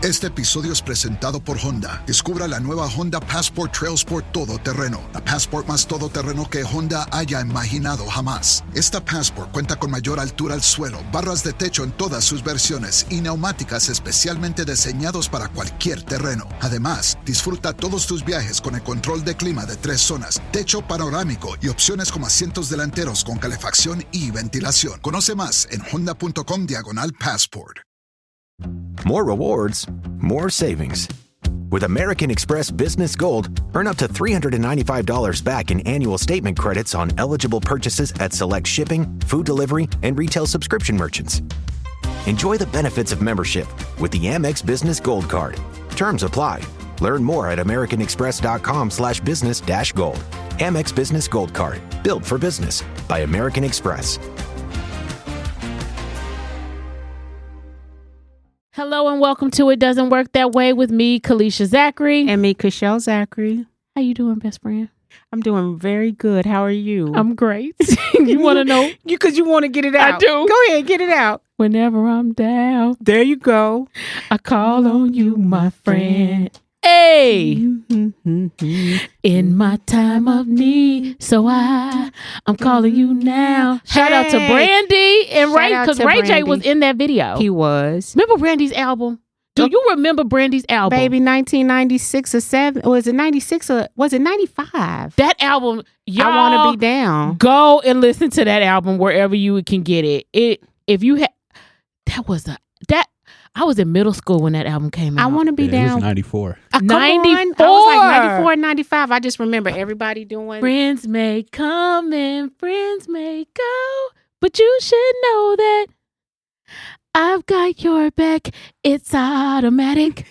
Este episodio es presentado por Honda. Descubra la nueva Honda Passport Trail Sport todoterreno. La Passport más todoterreno que Honda haya imaginado jamás. Esta Passport cuenta con mayor altura al suelo, barras de techo en todas sus versiones y neumáticas especialmente diseñados para cualquier terreno. Además, disfruta todos tus viajes con el control de clima de 3 zonas, techo panorámico y opciones como asientos delanteros con calefacción y ventilación. Conoce más en honda.com/passport. More rewards, more savings. With American Express Business Gold, earn up to $395 back in annual statement credits on eligible purchases at select shipping, food delivery, and retail subscription merchants. Enjoy the benefits of membership with the Amex Business Gold Card. Terms apply. Learn more at americanexpress.com/business-gold. Amex Business Gold Card. Built for business by American Express. Hello and welcome to It Doesn't Work That Way with me, Kalisha Zachery. And me, Kachelle Zachery. How you doing, best friend? I'm doing very good. How are you? I'm great. You want to know? Because you want to get it out. I do. Go ahead, get it out. Whenever I'm down, there you go. I call on you, my friend. Hey, in my time of need, so I'm calling you now. Shout out to Brandy and Ray, because Ray J was in that video. He was. Remember Brandy's album? Do you remember Brandy's album? Baby, 1996 or 7, was it 96 or was it 95? That album, y'all, I Want to Be Down. Go and listen to that album wherever you can get it. If you had, I was in middle school when that album came out. I Want to Be Down. It was 94. 94. I was like 94 and 95. I just remember everybody doing. Friends may come and friends may go, but you should know that I've got your back. It's automatic.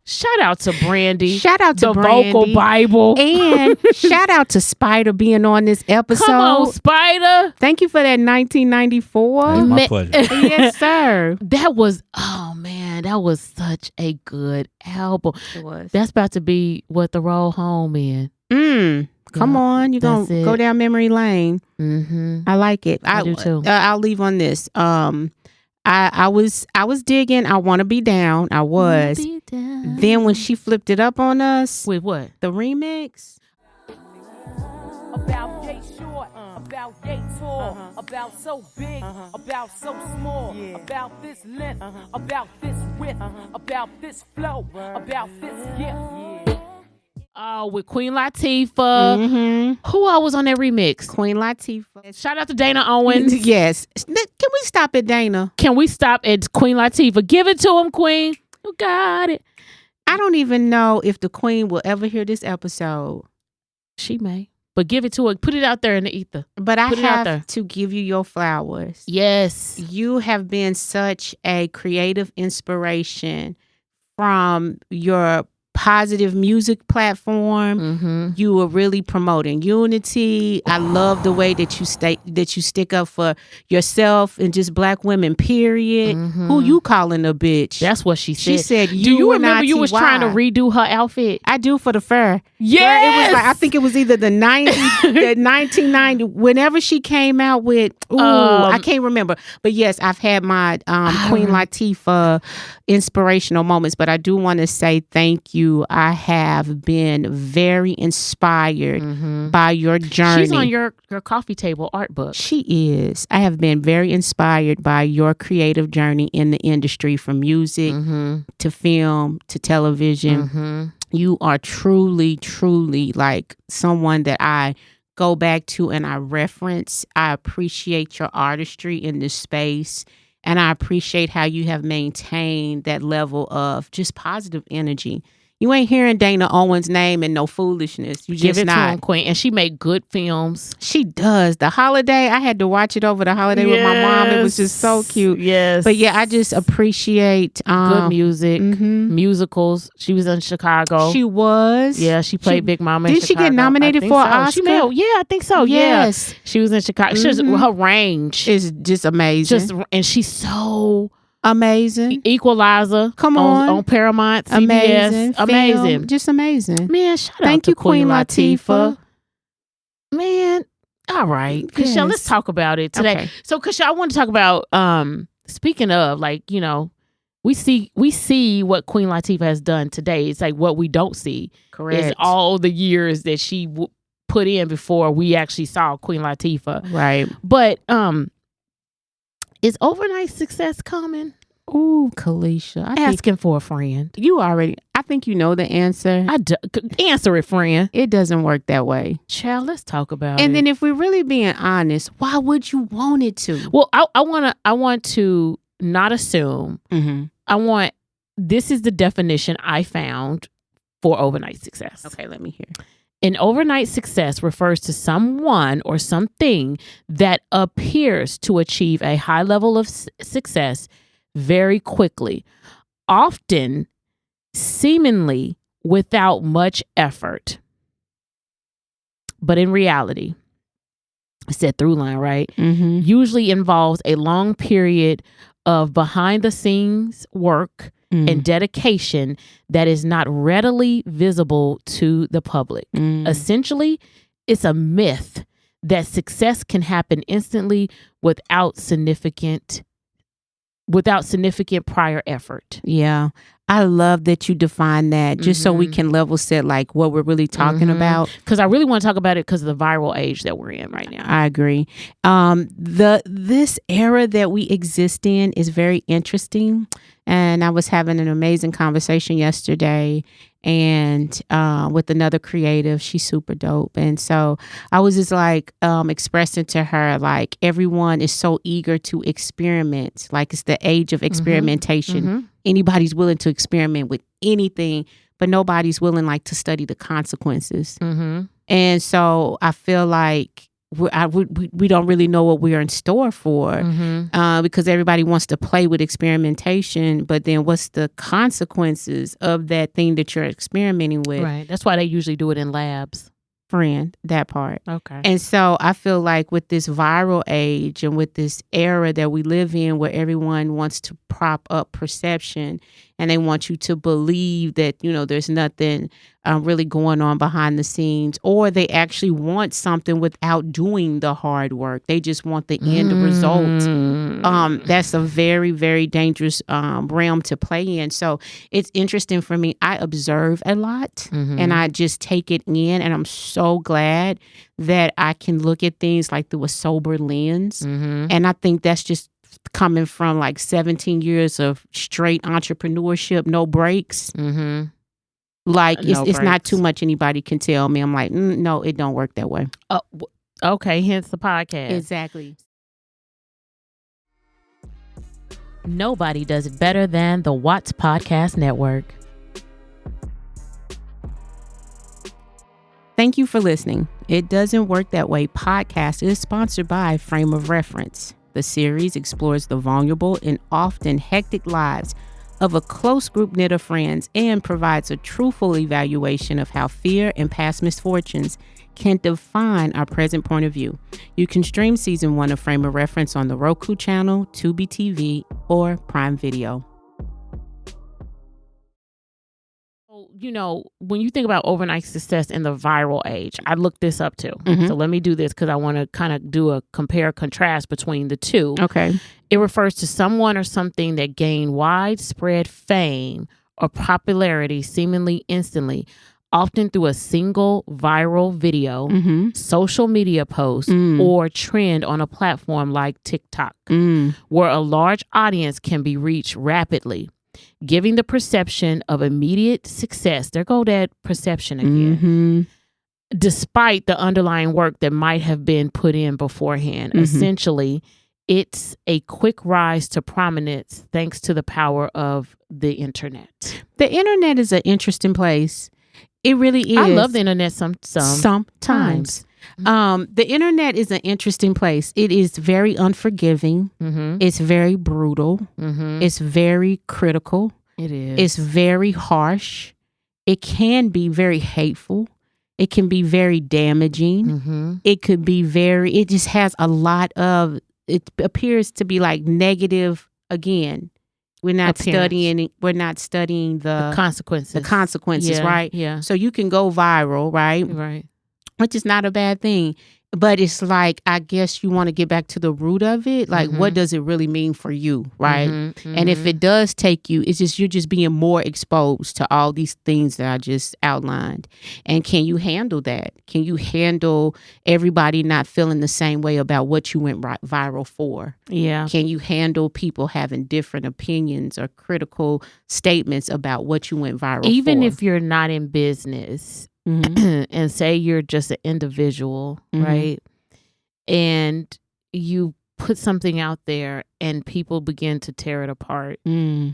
Shout out to Brandy. Shout out to the Brandy. Vocal Bible. And shout out to Spider being on this episode. Come on, Spider. Thank you for that 1994. That was my pleasure. Yes, sir. That was, oh man, that was such a good album. It was. That's about to be what the roll home in. Come on, you're going to go down memory lane. Mm-hmm. I like it. I do too. I'll leave on this. I was digging I Want to Be Down. I was. Be down. Then when she flipped it up on us. With what? The remix. About yay short, about yay tall, about so big, about so small, about this length, about this width, about this flow, about this gift. Oh, with Queen Latifah. Who all was on that remix? Queen Latifah. Shout out to Dana Owens. Yes. Can we stop at Dana? Can we stop at Queen Latifah? Give it to him, Queen. You got it. I don't even know if the Queen will ever hear this episode. She may. But give it to her. Put it out there in the ether. But I Put it out there. have to give you your flowers. Yes. You have been such a creative inspiration from your positive music platform. You were really promoting unity. I love the way that you stick up for yourself and just black women, period. Who you calling a bitch? That's what she said. She said, do you remember you was UNITY. trying to redo her outfit? I do, for the fur. Yes. It was like, I think it was either the 90s, the 1990, whenever she came out with, I can't remember. But yes, I've had my Queen Latifah inspirational moments, but I do want to say thank you. I have been very inspired by your journey. She's on your coffee table art book. She is. I have been very inspired by your creative journey in the industry, from music to film to television. You are truly, truly like someone that I go back to and I reference. I appreciate your artistry in this space. And I appreciate how you have maintained that level of just positive energy. You ain't hearing Dana Owens' name and no foolishness. You Give just it not. to him, Queen. And she made good films. She does. The Holiday, I had to watch it over the holiday with my mom. It was just so cute. Yes. But yeah, I just appreciate good music, musicals. She was in Chicago. She was. Yeah, she played Big Mama in Did she Chicago. get nominated for an Oscar? I think so. Yes. Yeah. She was in Chicago. Her range is just amazing. And she's so amazing. Equalizer. Come on Paramount. CBS. Amazing. Amazing. Film. Just amazing. Man, shout out Thank to you, Queen Latifah. Man, all right. Yes. Kachelle, let's talk about it today. Okay. So, Kachelle, I want to talk about, speaking of, like, you know, we see what Queen Latifah has done today. It's like what we don't see is all the years that she put in before we actually saw Queen Latifah. Right. But is overnight success coming? Ooh, Kalisha. Asking for a friend. I think you know the answer. Answer it, friend. It doesn't work that way. Child, let's talk about it. And then if we're really being honest, why would you want it to? Well, I want to not assume. Mm-hmm. This is the definition I found for overnight success. Okay, let me hear. An overnight success refers to someone or something that appears to achieve a high level of success very quickly, often seemingly without much effort. But in reality, I said through line, right? Mm-hmm. Usually involves a long period of behind the scenes work and dedication that is not readily visible to the public. Essentially, it's a myth that success can happen instantly without significant prior effort. Yeah. I love that you define that just so we can level set like what we're really talking about. Because I really want to talk about it because of the viral age that we're in right now. I agree. This era that we exist in is very interesting. And I was having an amazing conversation yesterday and with another creative. She's super dope. And so I was just like expressing to her, like, everyone is so eager to experiment. Like, it's the age of experimentation. Anybody's willing to experiment with anything, but nobody's willing like to study the consequences. And so I feel like we don't really know what we're in store for because everybody wants to play with experimentation, but then what's the consequences of that thing that you're experimenting with? Right. That's why they usually do it in labs. Friend, that part. Okay. And so I feel like with this viral age and with this era that we live in where everyone wants to prop up perception and they want you to believe that, you know, there's nothing really going on behind the scenes, or they actually want something without doing the hard work. They just want the end result. That's a very, very dangerous realm to play in. So it's interesting for me. I observe a lot and I just take it in, and I'm so glad that I can look at things like through a sober lens. And I think that's just coming from like 17 years of straight entrepreneurship, no breaks. Like it's not too much anybody can tell me. I'm like, no, it don't work that way. Okay, hence the podcast. Exactly. Nobody does it better than the WATZS Podcast Network. Thank you for listening. It Doesn't Work That Way podcast is sponsored by Frame of Reference. The series explores the vulnerable and often hectic lives of a close group knit of friends and provides a truthful evaluation of how fear and past misfortunes can define our present point of view. You can stream season 1 of Frame of Reference on the Roku channel, Tubi TV, or Prime Video. You know, when you think about overnight success in the viral age, I looked this up too. So let me do this because I want to kind of do a compare contrast between the two. Okay. It refers to someone or something that gained widespread fame or popularity seemingly instantly, often through a single viral video, social media post, or trend on a platform like TikTok, where a large audience can be reached rapidly, giving the perception of immediate success. There go that perception again. Despite the underlying work that might have been put in beforehand. Essentially, it's a quick rise to prominence thanks to the power of the internet. The internet is an interesting place. It really is. I love the internet sometimes. The internet is an interesting place. It is very unforgiving. It's very brutal. It's very critical. It is. It's very harsh. It can be very hateful. It can be very damaging. It could be it just has a lot of, it appears to be like negative again. We're not studying the consequences. The consequences, right? Yeah. So you can go viral, right? Right. Which is not a bad thing. But it's like, I guess you want to get back to the root of it. Like, what does it really mean for you, right? And if it does take you, it's just you're just being more exposed to all these things that I just outlined. And can you handle that? Can you handle everybody not feeling the same way about what you went viral for? Yeah. Can you handle people having different opinions or critical statements about what you went viral for? Even if you're not in business, and say you're just an individual, right? And you put something out there and people begin to tear it apart. I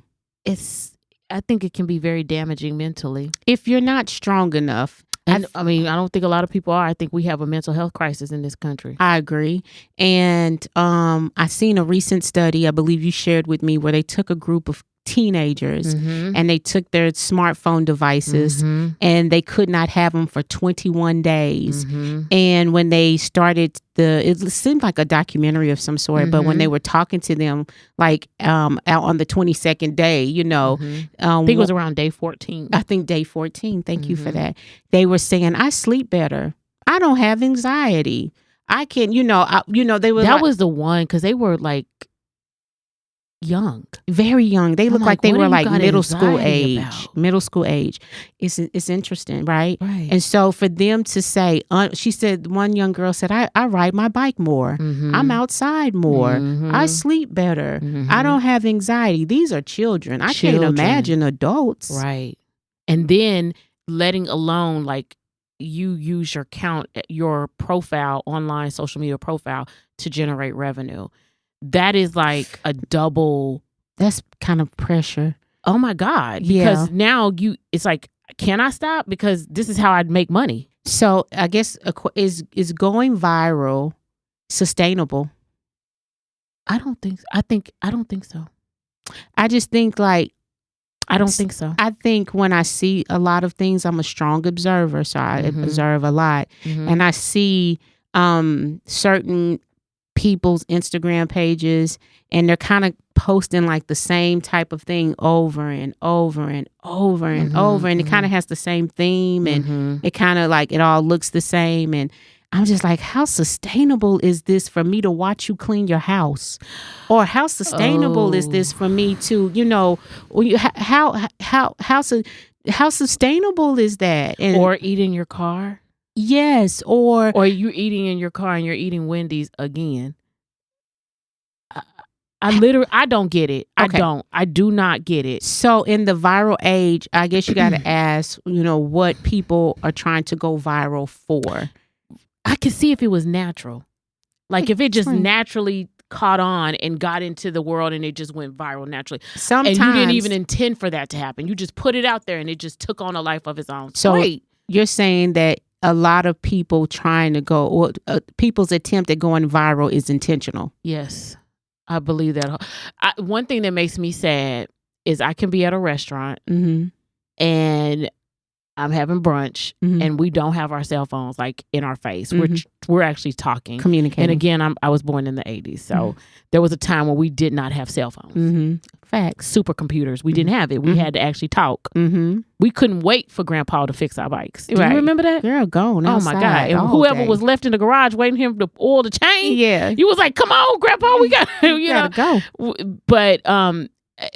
think it can be very damaging mentally. If you're not strong enough. I mean, I don't think a lot of people are. I think we have a mental health crisis in this country. I agree. And I seen a recent study, I believe you shared with me, where they took a group of teenagers and they took their smartphone devices and they could not have them for 21 days. And when they started it seemed like a documentary of some sort, but when they were talking to them, like out on the 22nd day, you know, I think it was around day 14. I think day 14. Thank you for that. They were saying, I sleep better. I don't have anxiety. I can, they were that was the one, because they were like young, very young. They look like they were like middle school age. About? Middle school age. It's interesting, right? And so for them to say, she said, one young girl said, I ride my bike more. I'm outside more. I sleep better. I don't have anxiety. These are children. I can't imagine adults. Right. And then letting alone like you use your profile, online social media profile, to generate revenue. That is like a double. That's kind of pressure. Oh my God. Because now it's like, can I stop? Because this is how I'd make money. So I guess is going viral sustainable? I don't think so. I just think like, I don't think so. I think when I see a lot of things, I'm a strong observer. So I observe a lot. And I see certain people's Instagram pages, and they're kind of posting like the same type of thing over and over and over and over, and it kind of has the same theme, and it kind of like it all looks the same, and I'm just like, how sustainable is this for me to watch you clean your house? Or how sustainable is this for me to, how sustainable is that? And, or eat in your car? Yes, or you're eating in your car and you're eating Wendy's again. I don't get it. Okay. I do not get it. So in the viral age, I guess you got to ask, what people are trying to go viral for. I could see if it was natural. Like if it just naturally caught on and got into the world and it just went viral naturally. Sometimes. And you didn't even intend for that to happen. You just put it out there and it just took on a life of its own. So great. You're saying that a lot of people people's attempt at going viral is intentional. Yes, I believe that. One thing that makes me sad is I can be at a restaurant and I'm having brunch and we don't have our cell phones like in our face. We're actually talking, communicating. And again, I was born in the 80s, so there was a time when we did not have cell phones. Facts. Supercomputers. We didn't have it. We had to actually talk. We couldn't wait for Grandpa to fix our bikes. Do you remember that? Girl, gone outside. Oh my God! And whoever was left in the garage waiting him to oil the chain. Yeah, you was like, "Come on, Grandpa, we got gotta go." But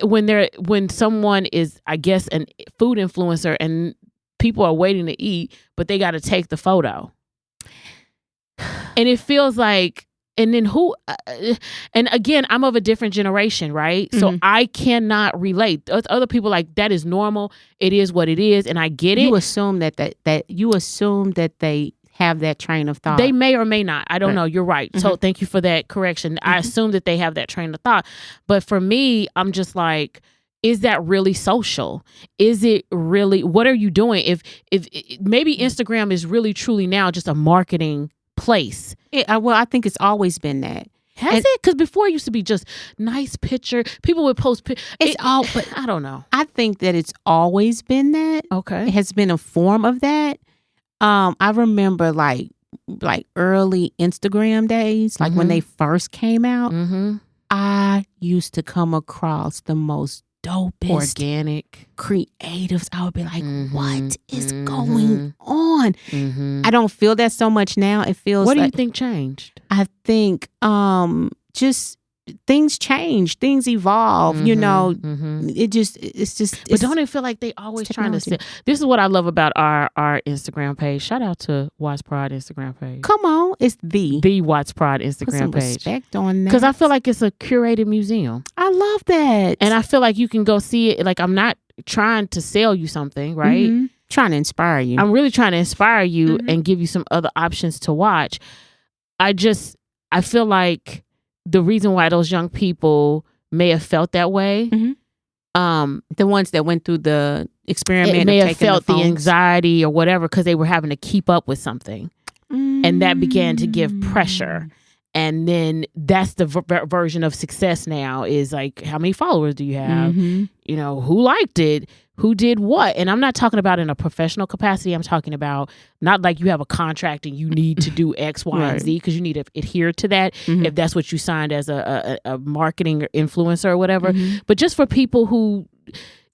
when someone is, I guess, a food influencer and people are waiting to eat, but they got to take the photo. And it feels like, and then and again, I'm of a different generation, right? So I cannot relate. Other people like, that is normal. It is what it is. And I get it. You assume that they have that train of thought. They may or may not. I don't know. You're right. So thank you for that correction. I assume that they have that train of thought. But for me, I'm just like, is that really social? Is it really, what are you doing? If maybe Instagram is really truly now just a marketing place. Well, I think it's always been that. Has it? Because before it used to be just nice picture. People would post but I don't know. I think that it's always been that. Okay. It has been a form of that. I remember like early Instagram days, like when they first came out, I used to come across the most dopest organic creatives. I would be like, Mhm, what is mhm, going on? mhm. I don't feel that so much now. It feels What do you like, think changed? I think just things change, things evolve, you know. It's just But don't it feel like they always trying to technology. this is what I love about our Instagram page. Shout out to WATZS Prod Instagram page. Come on, it's the WATZS Prod put some Instagram page. respect on that. Because I feel like it's a curated museum. I love that. And I feel like you can go see it. Like, I'm not trying to sell you something, right? Mhm. Trying to inspire you. I'm really trying to inspire you and give you some other options to watch. I feel like the reason why those young people may have felt that way, the ones that went through the experiment it may of have taking felt the phones. anxiety or whatever because they were having to keep up with something. And that began to give pressure. And then that's the version of success now is like, how many followers do you have? You know, who liked it? Who did what? And I'm not talking about in a professional capacity. I'm talking about not like you have a contract and you need to do X, Y, and Z because you need to adhere to that if that's what you signed as a marketing influencer or whatever. But just for people who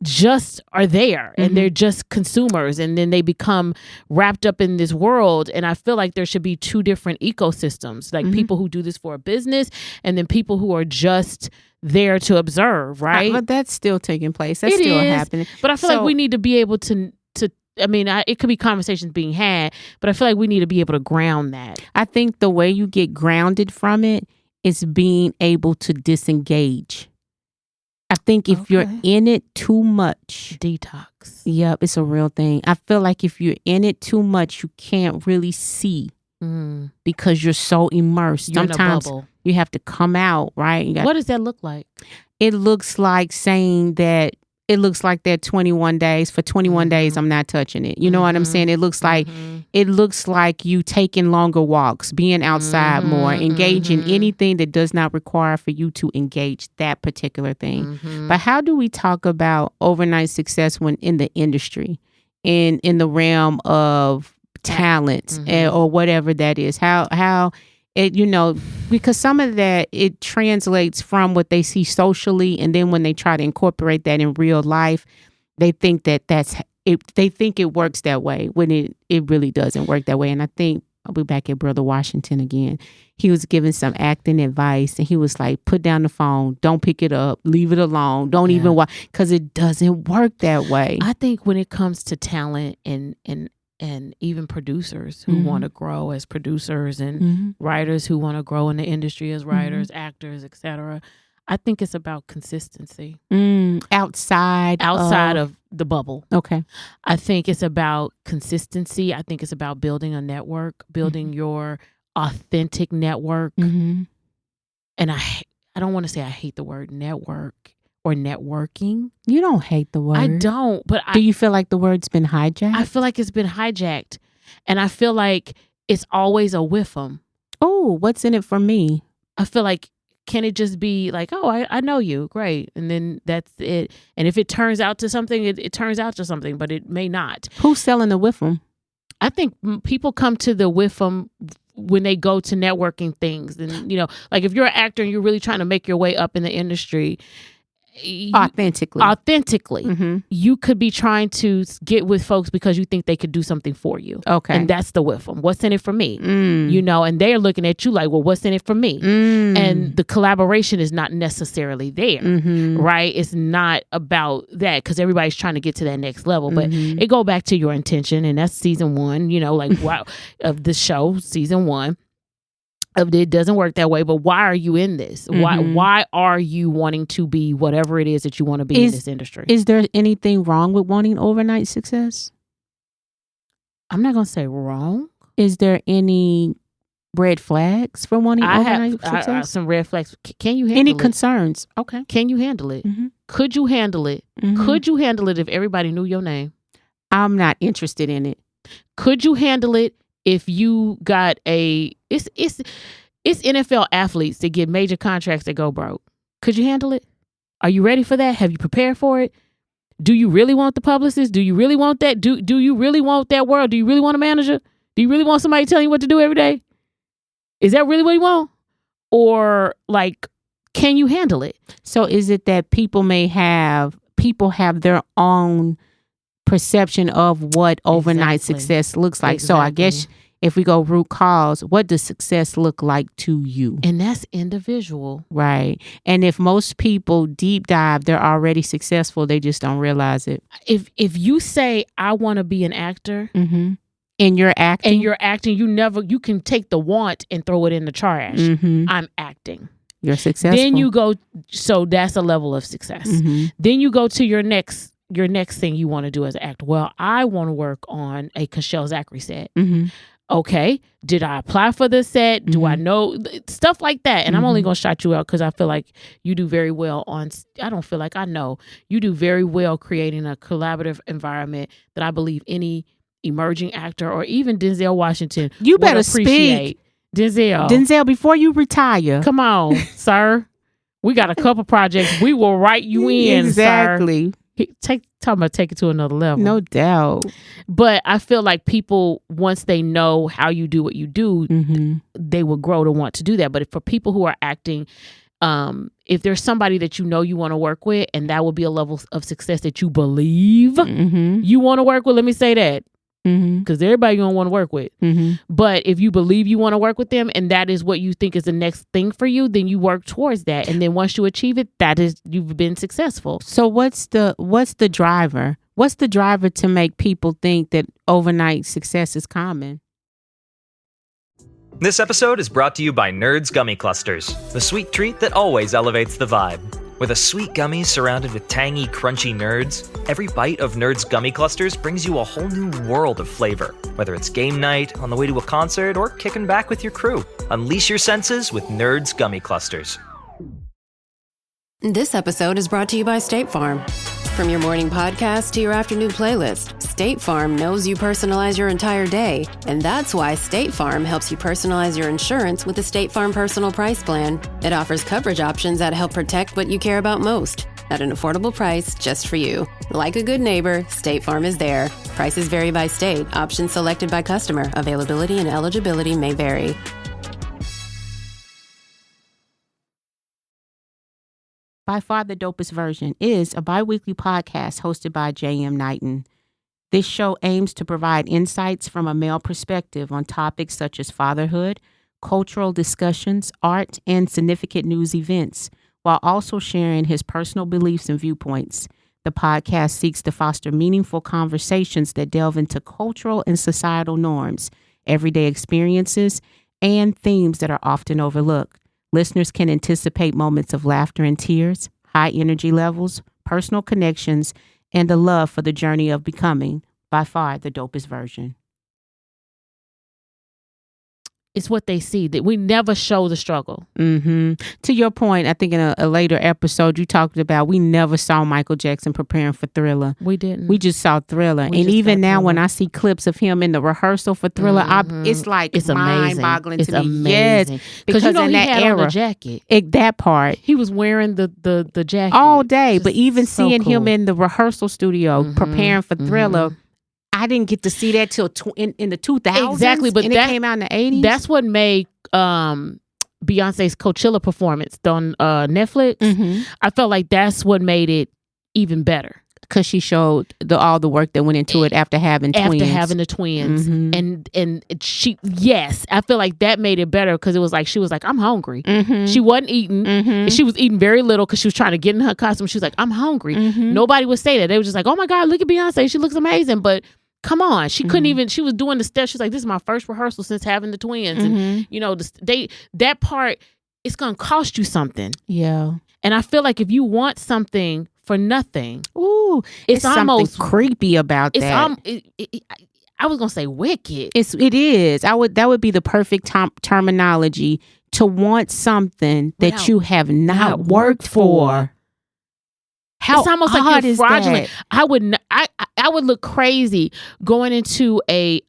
just are there and they're just consumers and then they become wrapped up in this world. And I feel like there should be two different ecosystems, like people who do this for a business and then people who are just there to observe, right? But that's still taking place. That's It still is, happening. But I feel like we need to be able to I mean, it could be conversations being had, but I feel like we need to be able to ground that. I think the way you get grounded from it is being able to disengage. I think if you're in it too much, detox. Yep, it's a real thing. I feel like if you're in it too much, you can't really see because you're so immersed. You're Sometimes in a bubble. you have to come out, right? What does that look like? It looks like saying that it looks like that 21 days. For 21 days, I'm not touching it. You know what I'm saying? It looks like you taking longer walks, being outside more, engaging anything that does not require for you to engage that particular thing. But how do we talk about overnight success when in the industry, in the realm of talent or whatever that is? How it, you know, because some of that, it translates from what they see socially, and then when they try to incorporate that in real life, they think that's it. They think it works that way when it really doesn't work that way. And I think I'll be back at Brother Washington again. He was giving some acting advice, and he was like, "Put down the phone, don't pick it up, leave it alone, don't even watch, because it doesn't work that way." I think when it comes to talent and even producers who want to grow as producers and writers who want to grow in the industry as writers, actors, etc. I think it's about consistency. Outside of the bubble. Okay. I think it's about consistency. I think it's about building a network, building your authentic network. And I don't want to say I hate the word network or networking. You don't hate the word. I don't, but do you feel like the word's been hijacked? I feel like it's been hijacked, and I feel like it's always a with 'em. Oh, what's in it for me? I feel like, can it just be like, oh, I know you, great, and then that's it? And if it turns out to something, it turns out to something, but it may not. Who's selling the with 'em? I think people come to the with 'em when they go to networking things, and you know, like if you're an actor and you're really trying to make your way up in the industry. Authentically, you could be trying to get with folks because you think they could do something for you. Okay. And that's the with them. What's in it for me? You know, and they're looking at you like, well, what's in it for me? And the collaboration is not necessarily there, right? It's not about that because everybody's trying to get to that next level. But it go back to your intention, and that's season 1, you know, like wow, of the show, season 1. It doesn't work that way, but why are you in this? Why are you wanting to be whatever it is that you want to be in this industry? Is there anything wrong with wanting overnight success? I'm not going to say wrong. Is there any red flags for wanting overnight success? I have some red flags. Can you handle any it? concerns? Okay. Can you handle it? Could you handle it? Could you handle it if everybody knew your name? I'm not interested in it. Could you handle it if you got it's NFL athletes that get major contracts that go broke? Could you handle it? Are you ready for that? Have you prepared for it? Do you really want the publicist? Do you really want that? Do you really want that world? Do you really want a manager? Do you really want somebody telling you what to do every day? Is that really what you want? Or like can you handle it? So is it that people have their own perception of what overnight success looks like? So I guess if we go root cause, what does success look like to you? And that's individual. Right. And if most people deep dive, they're already successful. They just don't realize it. If you say, I want to be an actor, And you're acting. you can take the want and throw it in the trash. I'm acting. You're successful. Then you go, so that's a level of success. Then you go to your next thing you want to do as an actor. Well, I want to work on a Kachelle Zachery set. Okay, did I apply for the set? Do I know stuff like that? And I'm only going to shout you out because I feel like you do very well I don't feel like I know. You do very well creating a collaborative environment that I believe any emerging actor or even Denzel Washington you better would appreciate. Speak. Denzel, before you retire. come on, sir. We got a couple projects. We will write you in, exactly. sir. Talking about take it to another level. No doubt. But I feel like people, once they know how you do what you do, they will grow to want to do that. But for people who are acting, if there's somebody that you know you want to work with, and that will be a level of success that you believe you want to work with, let me say that. Because everybody you don't want to work with. But if you believe you want to work with them and that is what you think is the next thing for you, then you work towards that. And then once you achieve it, that is, you've been successful. So what's the driver? What's the driver to make people think that overnight success is common? This episode is brought to you by Nerds Gummy Clusters, the sweet treat that always elevates the vibe. With a sweet gummy surrounded with tangy, crunchy nerds, every bite of Nerds Gummy Clusters brings you a whole new world of flavor. Whether it's game night, on the way to a concert, or kicking back with your crew, unleash your senses with Nerds Gummy Clusters. This episode is brought to you by State Farm. From your morning podcast to your afternoon playlist, State Farm knows you personalize your entire day. And that's why State Farm helps you personalize your insurance with the State Farm Personal Price Plan. It offers coverage options that help protect what you care about most at an affordable price just for you. Like a good neighbor, State Farm is there. Prices vary by state. Options selected by customer. Availability and eligibility may vary. By Far the Dopest Version is a bi-weekly podcast hosted by J.M. Knighton. This show aims to provide insights from a male perspective on topics such as fatherhood, cultural discussions, art, and significant news events, while also sharing his personal beliefs and viewpoints. The podcast seeks to foster meaningful conversations that delve into cultural and societal norms, everyday experiences, and themes that are often overlooked. Listeners can anticipate moments of laughter and tears, high energy levels, personal connections, and a love for the journey of becoming, by far, the dopest version. It's what they see, that we never show the struggle. To your point, I think in a later episode you talked about we never saw Michael Jackson preparing for Thriller. We didn't. We just saw Thriller. And even now when I see clips of him in the rehearsal for Thriller, it's like it's mind-boggling it's to me. amazing. Yes, because you know in he that had era, on the jacket. That part. He was wearing the jacket all day. But Just even so seeing him cool. in the rehearsal studio preparing for Thriller, I didn't get to see that till in the 2000s. Exactly, but and it came out in the 80s. That's what made Beyonce's Coachella performance on Netflix. I felt like that's what made it even better. Because she showed all the work that went into it after having twins. After having the twins. And she, yes, I feel like that made it better because it was like, she was like, I'm hungry. She wasn't eating. And she was eating very little because she was trying to get in her costume. She was like, I'm hungry. Nobody would say that. They were just like, oh my God, look at Beyonce. She looks amazing. But come on, she couldn't even, she was doing the steps. She's like, this is my first rehearsal since having the twins. And you know, that part, it's going to cost you something. Yeah. And I feel like if you want something for nothing, ooh, it's almost something creepy about that. I was going to say wicked. It is. That would be the perfect terminology, to want something that you have not worked for. How it's almost like you're fraudulent. I would look crazy going into a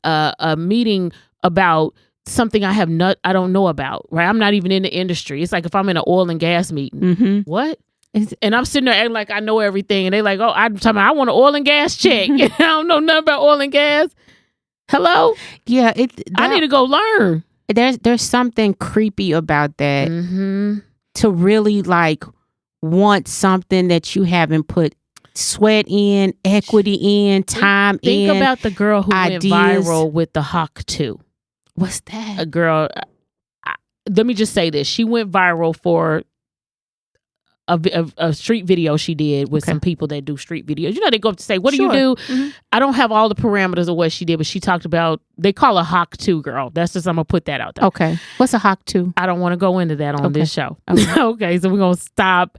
meeting about something I don't know about, right? I'm not even in the industry. It's like if I'm in an oil and gas meeting. What? And I'm sitting there acting like I know everything, and they like, oh, I want an oil and gas check. I don't know nothing about oil and gas. Hello? Yeah, I need to go learn. There's something creepy about that. to really like want something that you haven't put sweat in, equity in, time in. Think about the girl who ideas. went viral with the Hawk 2. What's that? A girl, let me just say this. She went viral for a street video she did with some people that do street videos. You know, they go up to say, what do you do? Mm-hmm. I don't have all the parameters of what she did, but she talked about, they call her Hawk 2 girl. That's just, I'm going to put that out there. Okay. What's a Hawk 2? I don't want to go into that on this show. Okay. Okay, so we're going to stop.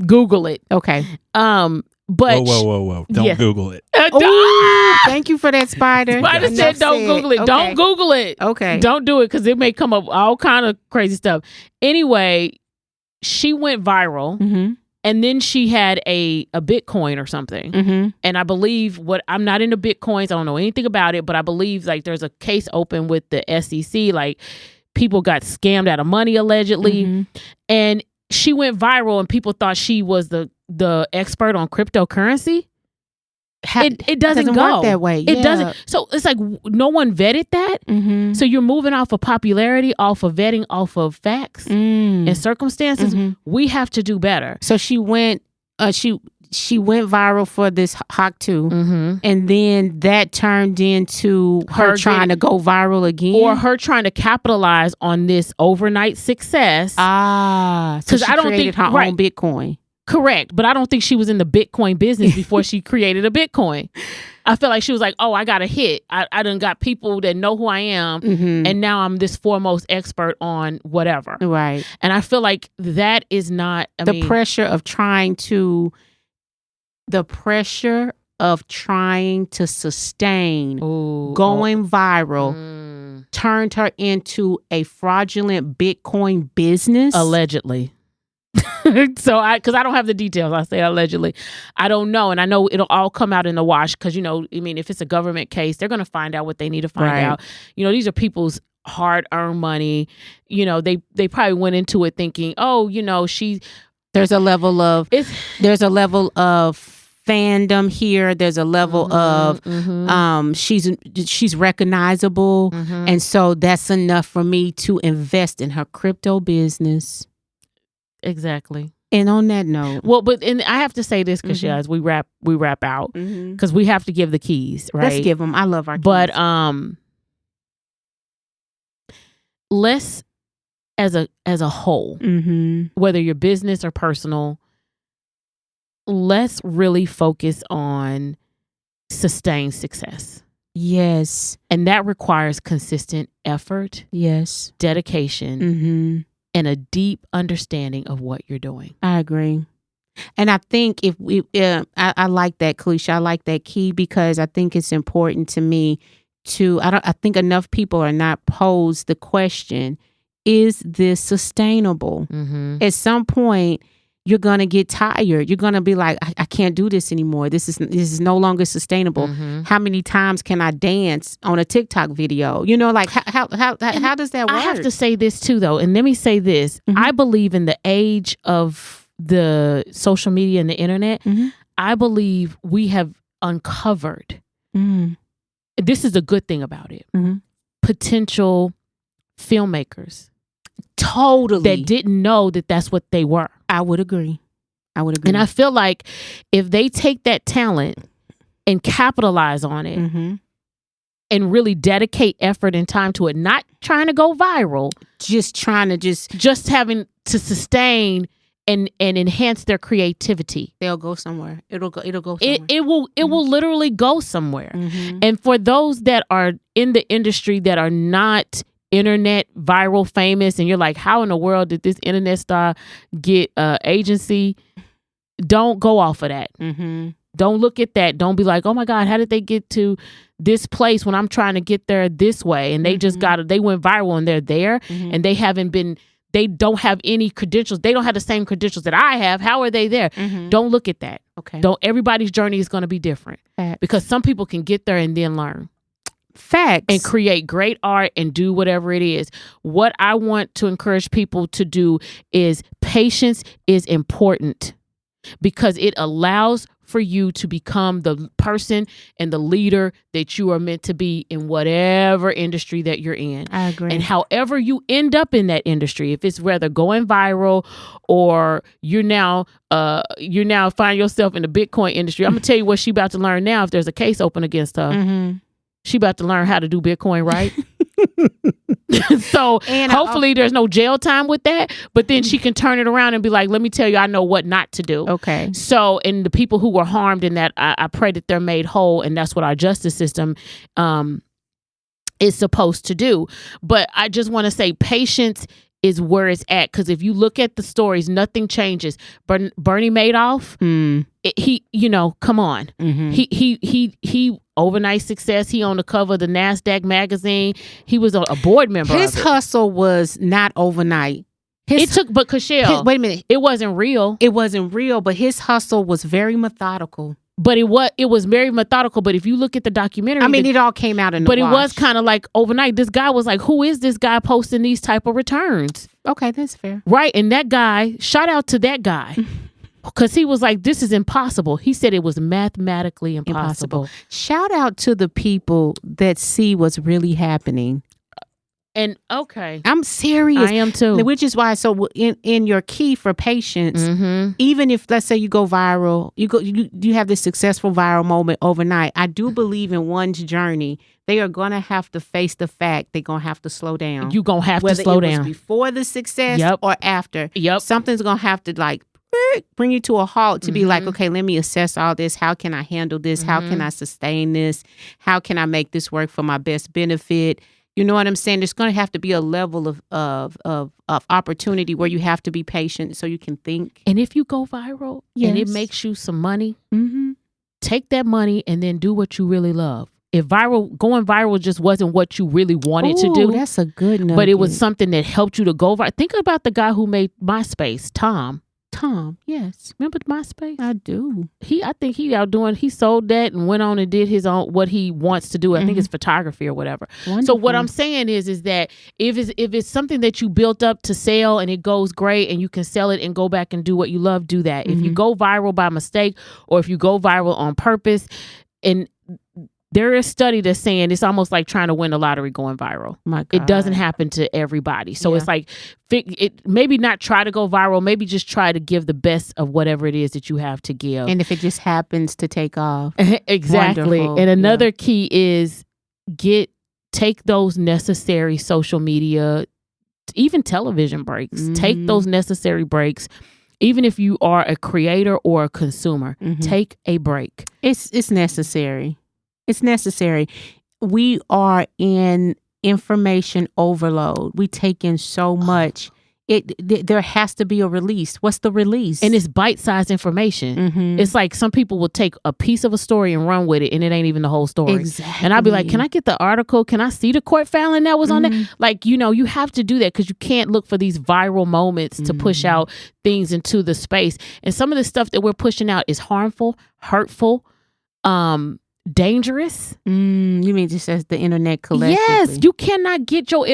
Google it. Okay. But whoa. Don't Google it. Ooh, thank you for that, Spider. Spider said don't Google it. Okay. Don't Google it. Okay. Don't do it because it may come up all kind of crazy stuff. Anyway, she went viral and then she had a Bitcoin or something. And I believe I'm not into Bitcoins. I don't know anything about it, but I believe like there's a case open with the SEC. Like people got scammed out of money allegedly. And she went viral and people thought she was the expert on cryptocurrency. It doesn't go work that way. It doesn't. So it's like no one vetted that. So you're moving off of popularity, off of vetting, off of facts and circumstances. We have to do better. So she went she went viral for this Hawk 2 and then that turned into her trying to go viral again, or her trying to capitalize on this overnight success. So she I don't created think her own Bitcoin. Correct. But I don't think she was in the Bitcoin business before she created a Bitcoin. I feel like she was like, oh, I got a hit. I done got people that know who I am. And now I'm this foremost expert on whatever. Right. And I feel like that is not the pressure of trying to sustain going viral turned her into a fraudulent Bitcoin business. Allegedly. So because I don't have the details, I say allegedly. I don't know. And I know it'll all come out in the wash because, you know, I mean, if it's a government case, they're going to find out what they need to find out. You know, these are people's hard-earned money. You know, they probably went into it thinking, oh, you know, there's a level of fandom here. There's a level of she's recognizable. And so that's enough for me to invest in her crypto business. Exactly. And on that note, well, but I have to say this, Kachelle, as we wrap out, because we have to give the keys, right? Let's give them. I love our keys. But let's as a whole, whether you're business or personal, let's really focus on sustained success. Yes, and that requires consistent effort. Yes, dedication. And a deep understanding of what you're doing. I agree. And I think I like that, Kalisha. I like that key because I think it's important to me I think enough people are not posed the question, is this sustainable? At some point, you're going to get tired. You're going to be like, I can't do this anymore. This is no longer sustainable. How many times can I dance on a TikTok video? You know, like how does that work? I have to say this too, though. And let me say this. I believe in the age of the social media and the internet, I believe we have uncovered, this is a good thing about it, potential filmmakers. Totally. That didn't know that that's what they were. I would agree. And I feel like if they take that talent and capitalize on it and really dedicate effort and time to it, not trying to go viral, just trying to just having to sustain and enhance their creativity, they'll go somewhere. It'll go somewhere. It will literally go somewhere. And for those that are in the industry that are not internet viral famous, and you're like, how in the world did this internet star get agency? Don't go off of that. Don't look at that. Don't be like, oh my God, how did they get to this place when I'm trying to get there this way? And they just they went viral and they're there and they don't have any credentials. They don't have the same credentials that I have. How are they there? Don't look at that. Okay. Everybody's journey is going to be different. Because some people can get there and then learn. Facts. And create great art and do whatever it is. What I want to encourage people to do is patience is important because it allows for you to become the person and the leader that you are meant to be in whatever industry that you're in. I agree. And however you end up in that industry, if it's whether going viral or you're now find yourself in the Bitcoin industry, I'm gonna tell you what she about to learn now. If there's a case open against her, she about to learn how to do Bitcoin right. So and hopefully there's no jail time with that, but then she can turn it around and be like, let me tell you, I know what not to do. Okay. So, and the people who were harmed in that, I pray that they're made whole, and that's what our justice system is supposed to do. But I just want to say patience is where it's at, because if you look at the stories, nothing changes. Bernie Madoff, he, come on. He overnight success. He on the cover of the NASDAQ magazine. He was a board member. His hustle was not overnight. But Kachelle, wait a minute. It wasn't real. It wasn't real, but his hustle was very methodical. But it was very methodical. But if you look at the documentary, it all came out in the wash. But it was kind of like overnight. This guy was like, who is this guy posting these type of returns? Okay, that's fair. Right. And that guy, shout out to that guy. Because he was like, this is impossible. He said it was mathematically impossible. Shout out to the people that see what's really happening. And okay, I'm serious. I am too. Which is why, so in your key for patience, even if, let's say, you go viral, you have this successful viral moment overnight. I do believe in one's journey, they are going to have to face the fact they're going to have to slow down. You're going to have to slow down. Whether it was before the success or after. Something's going to have to bring you to a halt to be like, okay, let me assess all this. How can I handle this? How can I sustain this? How can I make this work for my best benefit? You know what I'm saying? There's going to have to be a level of opportunity where you have to be patient so you can think. And if you go viral and it makes you some money, take that money and then do what you really love. If going viral just wasn't what you really wanted to do, that's a good nugget. But it was something that helped you to go viral. Think about the guy who made MySpace, Tom, yes. Remember MySpace? I do. I think he sold that and went on and did his own, what he wants to do. I think it's photography or whatever. Wonderful. So what I'm saying is that if it's something that you built up to sell and it goes great and you can sell it and go back and do what you love, do that. If you go viral by mistake or if you go viral on purpose, and there is a study that's saying it's almost like trying to win the lottery going viral. My God. It doesn't happen to everybody. So it's like, maybe not try to go viral, maybe just try to give the best of whatever it is that you have to give. And if it just happens to take off. Exactly. Wonderful. And another key is take those necessary social media, even television breaks. Take those necessary breaks. Even if you are a creator or a consumer, take a break. It's necessary. It's necessary. We are in information overload. We take in so much. There has to be a release. What's the release? And it's bite-sized information. It's like some people will take a piece of a story and run with it, and it ain't even the whole story. Exactly. And I'll be like, can I get the article? Can I see the court filing that was on there? Like, you have to do that because you can't look for these viral moments to push out things into the space. And some of the stuff that we're pushing out is harmful, hurtful, dangerous. You mean just as the internet collectively? Yes, you cannot get your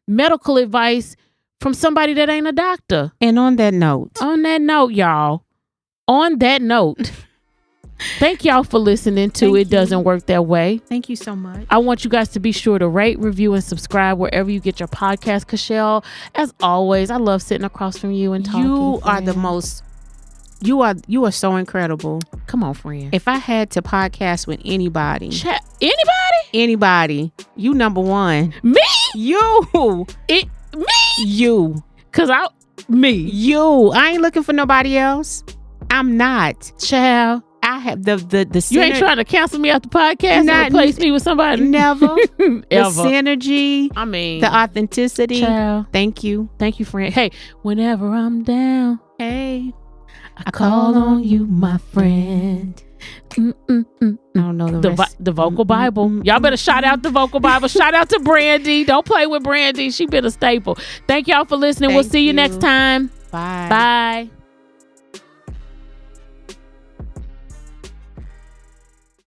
medical advice from somebody that ain't a doctor. And on that note, y'all, thank y'all for listening to It Doesn't Work That Way. Thank you so much. I want you guys to be sure to rate, review, and subscribe wherever you get your podcast. Kachelle, as always, I love sitting across from you and talking. You are the most. You are so incredible. Come on, friend. If I had to podcast with anybody. Anybody? You number one. Me? You. Me? You. Me. You. I ain't looking for nobody else. I'm not. Child. I have the You ain't trying to cancel me off the podcast and replace me with somebody? Never. Ever. The synergy. I mean. The authenticity. Child. Thank you. Thank you, friend. Hey, whenever I'm down. Hey. I call on you, my friend. I don't know the rest. The vocal Bible. Y'all better shout out the vocal Bible. Shout out to Brandy. Don't play with Brandy. She been a staple. Thank y'all for listening. We'll see you next time. Bye. Bye.